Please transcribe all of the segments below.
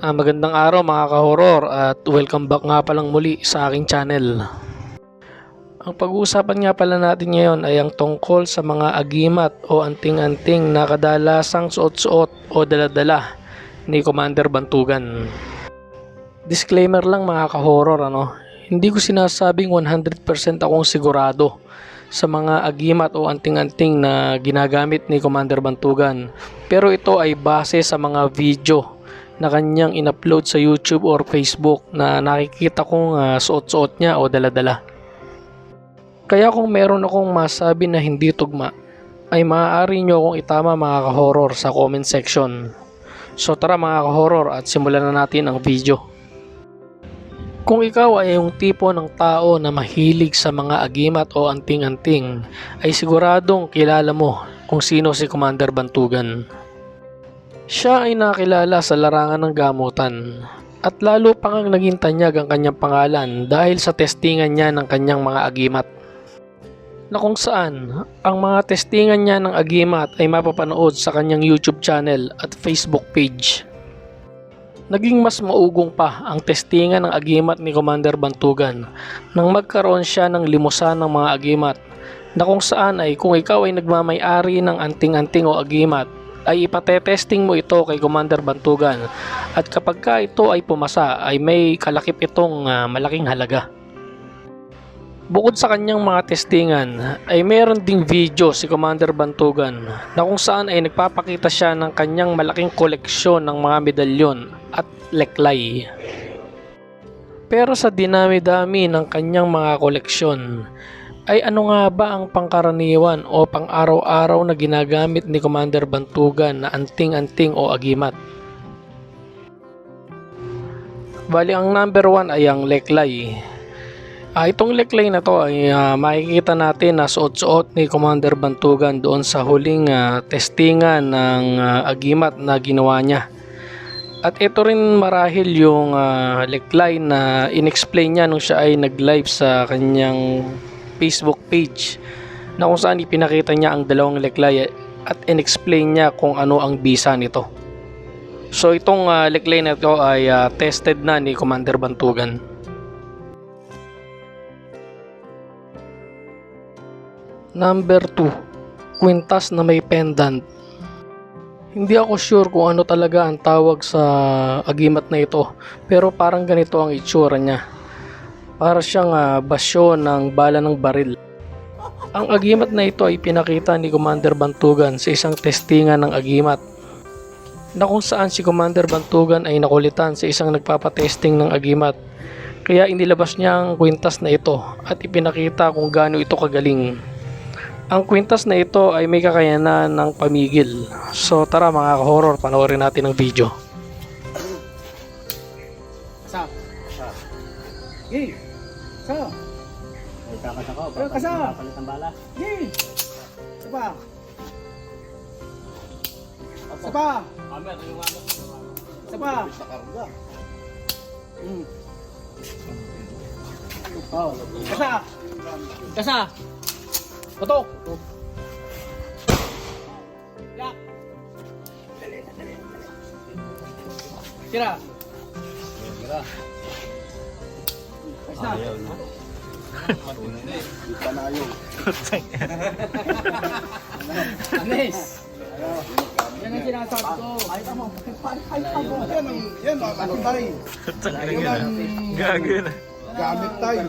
Magandang araw mga ka-horror at welcome back nga palang muli sa aking channel. Ang pag-uusapan nga pala natin ngayon ay ang tungkol sa mga agimat o anting-anting na kadalasang suot-suot o dala-dala ni Commander Bantugan. Disclaimer lang mga ka-horror, hindi ko sinasabing 100% akong sigurado sa mga agimat o anting-anting na ginagamit ni Commander Bantugan, pero ito ay base sa mga video na kanyang in-upload sa YouTube or Facebook na nakikita kong suot-suot niya o dala-dala. Kaya kung meron akong masabi na hindi tugma, ay maaari nyo akong itama mga ka-horror sa comment section. So tara mga ka-horror at simulan na natin ang video. Kung ikaw ay yung tipo ng tao na mahilig sa mga agimat o anting-anting, ay siguradong kilala mo kung sino si Commander Bantugan. Siya ay nakilala sa larangan ng gamutan at lalo pang ang naging tanyag ang kanyang pangalan dahil sa testingan niya ng kanyang mga agimat. Na kung saan, ang mga testingan niya ng agimat ay mapapanood sa kanyang YouTube channel at Facebook page. Naging mas maugong pa ang testingan ng agimat ni Commander Bantugan nang magkaroon siya ng limusan ng mga agimat na kung saan ay kung ikaw ay nagmamay-ari ng anting-anting o agimat ay ipatetesting mo ito kay Commander Bantugan at kapag ka ito ay pumasa ay may kalakip itong malaking halaga. Bukod sa kanyang mga testingan ay mayroon ding video si Commander Bantugan na kung saan ay nagpapakita siya ng kanyang malaking koleksyon ng mga medalyon at leklay. Pero sa dinami-dami ng kanyang mga koleksyon ay ano nga ba ang pangkaraniwan o pang-araw-araw na ginagamit ni Commander Bantugan na anting-anting o agimat? Bali ang number 1 ay ang leklay. Itong leklay na to ay makikita natin na suot-suot ni Commander Bantugan doon sa huling testingan ng agimat na ginawa niya. At ito rin marahil yung leklay na in-explain niya nung siya ay nag-live sa kanyang Facebook page na kung saan ipinakita niya ang dalawang leklay at in-explain niya kung ano ang bisa nito. So itong leklay na ito ay tested na ni Commander Bantugan. Number 2, kwintas na may pendant. Hindi ako sure kung ano talaga ang tawag sa agimat na ito, pero parang ganito ang itsura niya. Para siyang basyo ng bala ng baril. Ang agimat na ito ay pinakita ni Commander Bantugan sa isang testingan ng agimat na kung saan si Commander Bantugan ay nakulitan sa isang nagpapatesting ng agimat. Kaya inilabas niya ang kwintas na ito at ipinakita kung gaano ito kagaling. Ang kwintas na ito ay may kakayanan ng pamigil. So tara mga ka-horror, panoorin natin ang video. Kasa. Gay. Kasa. Nagkakas ako, Kasa. papalit ang bala. Gay. Sapa. Sapa. Amer, yung ano? Sapa. Sa karga. Kasa. Kasa. Patok. Yak. Tira. Tira. Kasa. Ayaw na. Di pa na ayaw. Anes. Yan ang sinasabi ko. Ay, tama. Yan mga kanutay. Gagawin. Gamit tayo.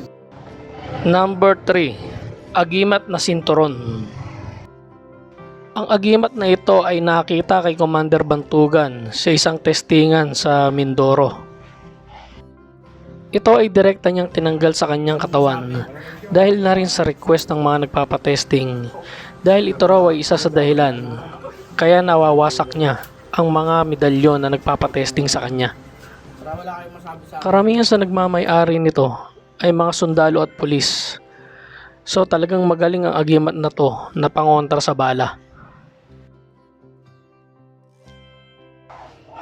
Number 3, agimat na sinturon. Ang agimat na ito ay nakita kay Commander Bantugan sa isang testingan sa Mindoro. Ito ay direkta niyang tinanggal sa kanyang katawan dahil na rin sa request ng mga nagpapatesting dahil ito raw ay isa sa dahilan kaya nawawasak niya ang mga medalyon na nagpapatesting sa kanya. Karamihan sa nagmamay-ari nito ay mga sundalo at pulis. So talagang magaling ang agimat na to na pangontra sa bala.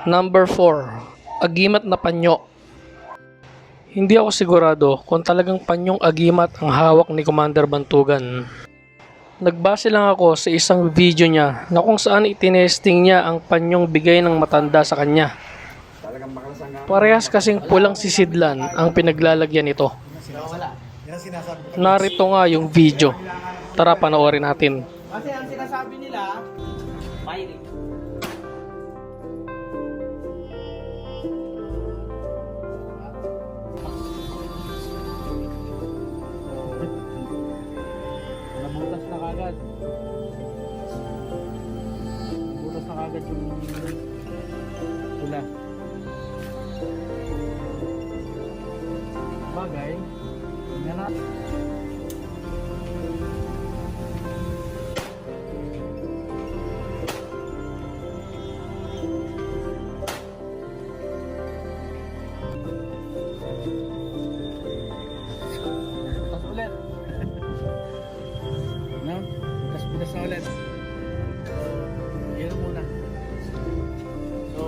Number 4, agimat na panyo. Hindi ako sigurado kung talagang panyong agimat ang hawak ni Commander Bantugan. Nagbase lang ako sa isang video niya na kung saan itinesting niya ang panyong bigay ng matanda sa kanya. Talagang makalasang nga. Parehas kasing pulang sisidlan ang pinaglalagyan nito. Narito nga yung video. Tara panoorin natin. Kasi ang sinasabi nila, firing. Nabutas na kagad. Nabutas na kagad yung pula. Bagay, tingnan natin. Butas ulit. No? Butas na ulit. Yan muna. So,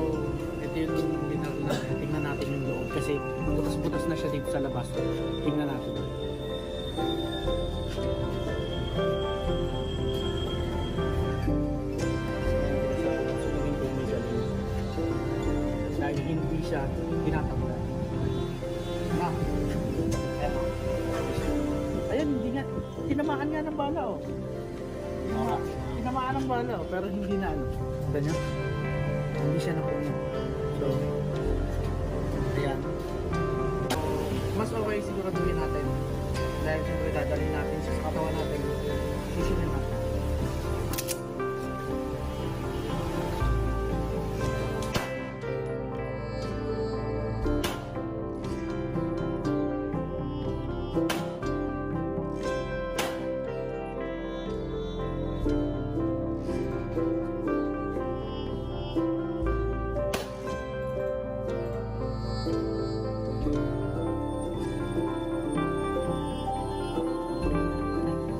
ito yung ginagawa natin. Tingnan natin yung loob kasi butas-butas na siya dito sa labas. Tingnan natin. Dahil hindi siya tinatamlan. Ayan, hindi nga. Tinamaan nga ng bala, oh. Tinamaan ng bala, oh, pero hindi na ano. Kita nyo? Hindi siya napuno. So, ayan. Mas okay siguraduhin natin. Dahil siyempre dadalhin natin sa katawan natin. Sisinin natin.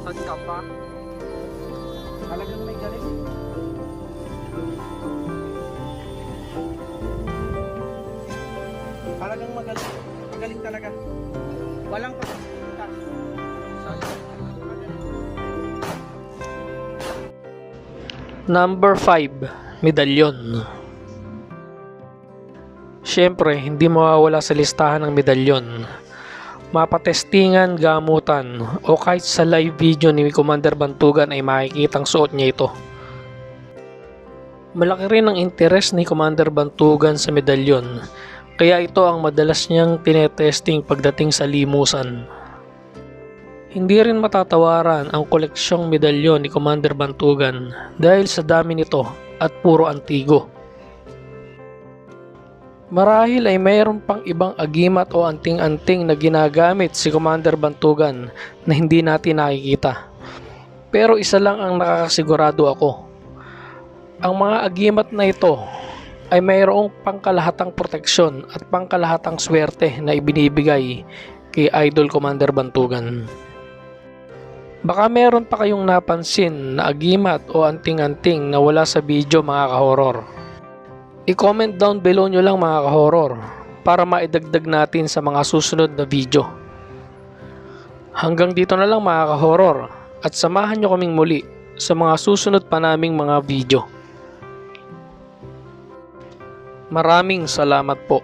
Saan ka pa? Talagang may galing. Talagang magaling. Magaling talaga. Walang pagkakita. Number 5, medalyon. Siyempre, hindi mawawala sa listahan ng medalyon. Mapatestingan, gamutan, o kahit sa live video ni Commander Bantugan ay makikitang suot niya ito. Malaki rin ang interes ni Commander Bantugan sa medalyon, kaya ito ang madalas niyang tinetesting pagdating sa limusan. Hindi rin matatawaran ang koleksyong medalyon ni Commander Bantugan dahil sa dami nito at puro antigo. Marahil ay mayroon pang ibang agimat o anting-anting na ginagamit si Commander Bantugan na hindi natin nakikita. Pero isa lang ang nakakasigurado ako. Ang mga agimat na ito ay mayroong pangkalahatang proteksyon at pangkalahatang swerte na ibinibigay kay Idol Commander Bantugan. Baka meron pa kayong napansin na agimat o anting-anting na wala sa video mga ka-horror. I-comment down below nyo lang mga ka-horror para maidagdag natin sa mga susunod na video. Hanggang dito na lang mga ka-horror at samahan nyo kaming muli sa mga susunod pa naming mga video. Maraming salamat po.